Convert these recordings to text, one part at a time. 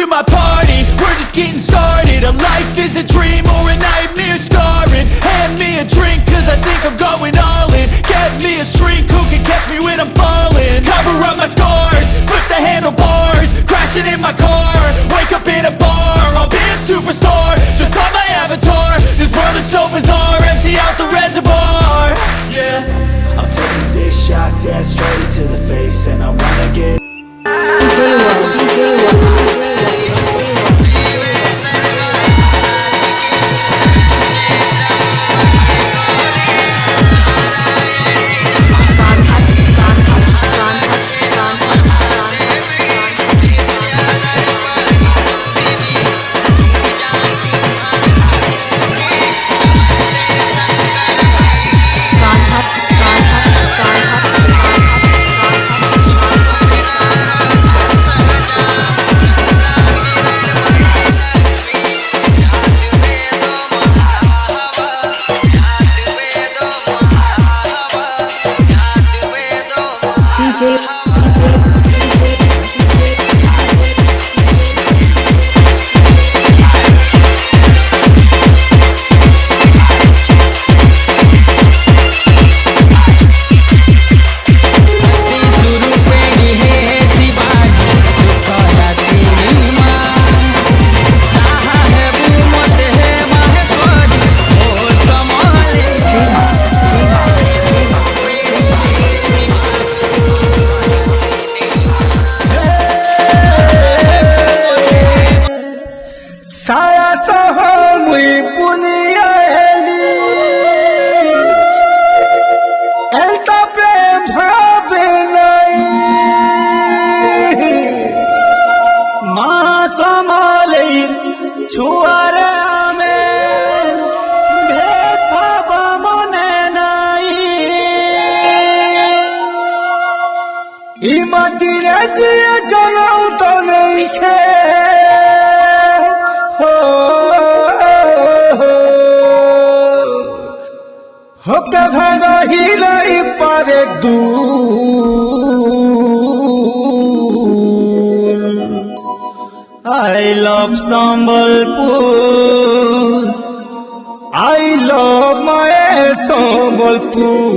my party, we're just getting started. A life is a dream or a nightmare scarring. Hand me a drink cause I think I'm going all in. Get me a shrink who can catch me when I'm falling. Cover up my scars, flip the handlebars, crashing in my car, wake up in a bar. I'll be a superstar, just on my avatar. This world is so bizarre, empty out the reservoir. Yeah, I'm taking 6 shots, yeah, straight to the face. And I wanna get I love Sambalpur, I love my Sambalpur.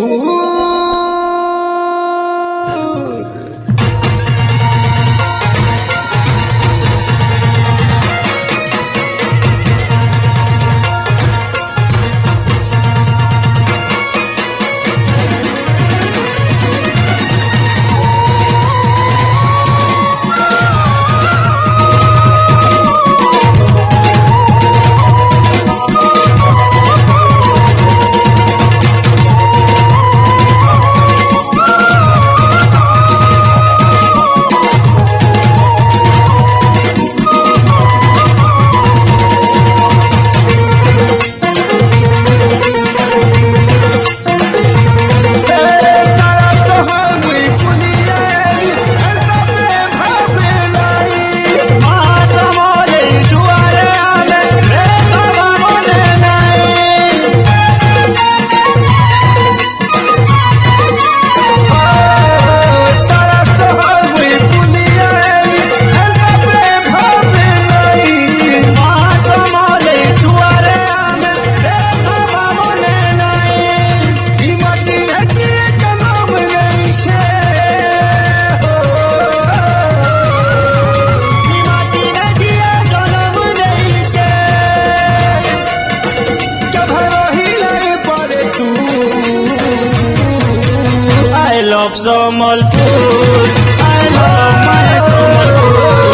Sambalpur, I love my Sambalpur.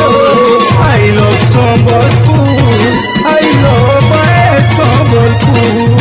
I love Sambalpur, I love my Sambalpur.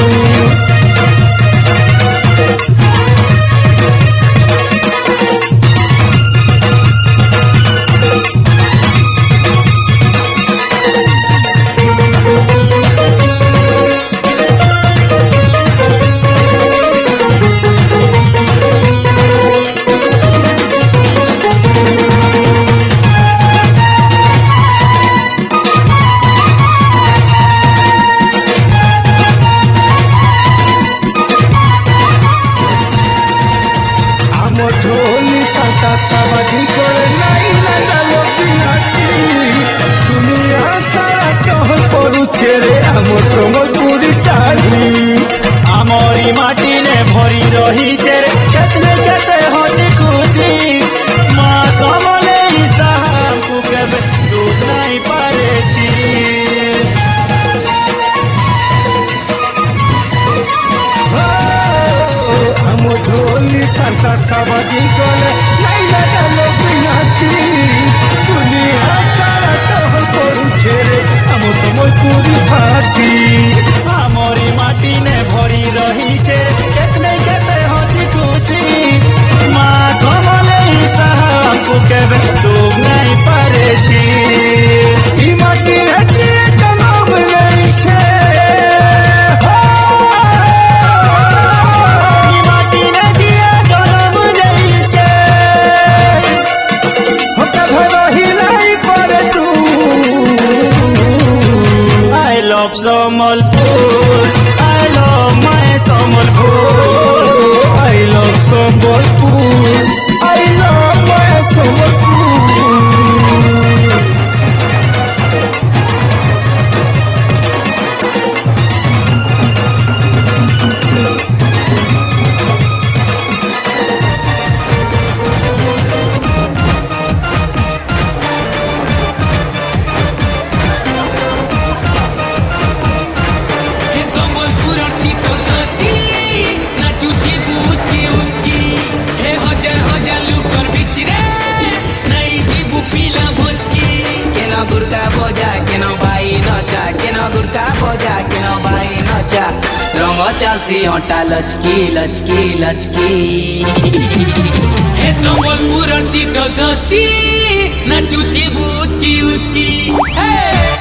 Santa Sabaji gole naila jalo binasi dunia sara tohol koruche re amo samoj puri bhasi amori mati ne bhori rahi che ketne kete hasi खुशी मां समले साहब को केबे तुम नहीं पारे छी ई माटी रे की जमाब नहीं छे ई माटी ने जिया जन्म नहीं छे हो कभे रही पारे तू I love Sambalpur I love my Sambalpur I love Sambalpur I love my Sambalpur रंग चालसी हटा लचकी लचकी लचकी हे संबलपुर शीतल षष्ठी नाचुती बुतकी उतकी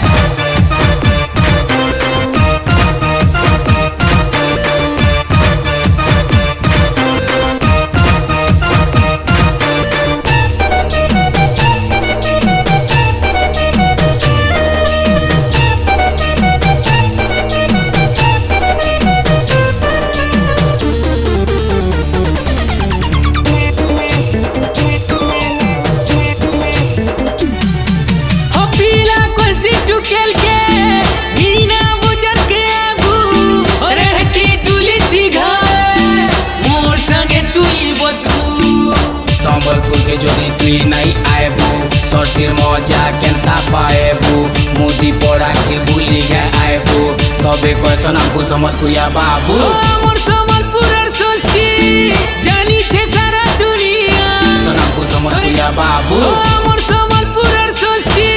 संबलपुर के जोड़ी तुई नहीं आएबू सर्दिर मजा केनता पाएबू मोदी पड़ा के भूली गए आएबू सबे क्वेश्चन हमको संबलपुरिया बाबू मोर संबलपुर षष्ठी जानी छे सारा दुनिया हमको संबलपुरिया बाबू मोर संबलपुर षष्ठी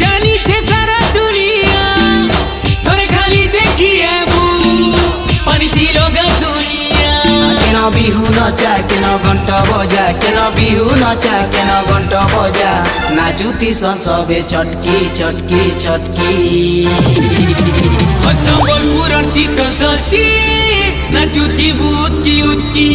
जानी छे सारा दुनिया तोरे खाली देखी आबू पानी दिलो गसुनिया केना बिहू नचा केना घंटा बजा केना बिहू नचा केना घंटा बजा नाचुती सन सबे चटकी चटकी चटकी संबलपुर शीतल षष्ठी नाचुती बुतकी उतकी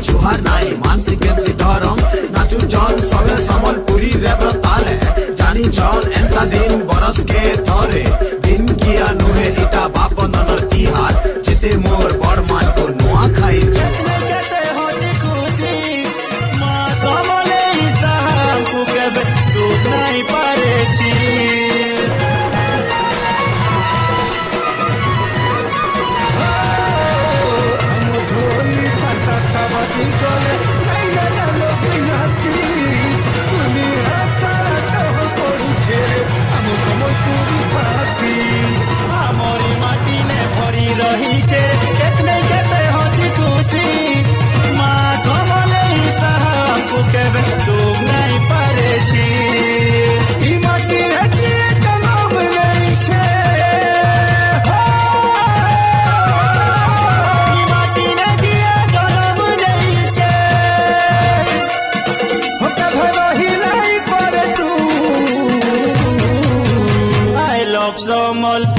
जुहार नाई मानसिक धरम नाचू जन सबे संबलपुरी रेप ताले जानी जन एंता दिन बरस के थरे दिन किया नुहे इटा बाप ननर तिहार जेते मोर बड़ मान को नुआ खाई छतने कहते होती खुशी मां समले साहब को केबे दूध नहीं पारे छी Sabaji gole naila jalo binasi dunia sara tohol koruche re amo samoj puri bhasi amori mati ne bhori rahi che ketne kete hasi खुशी मां समले साहब को केबे तुम नहीं पारे छी ई माटी रे की जमाब नहीं छे Sambalpur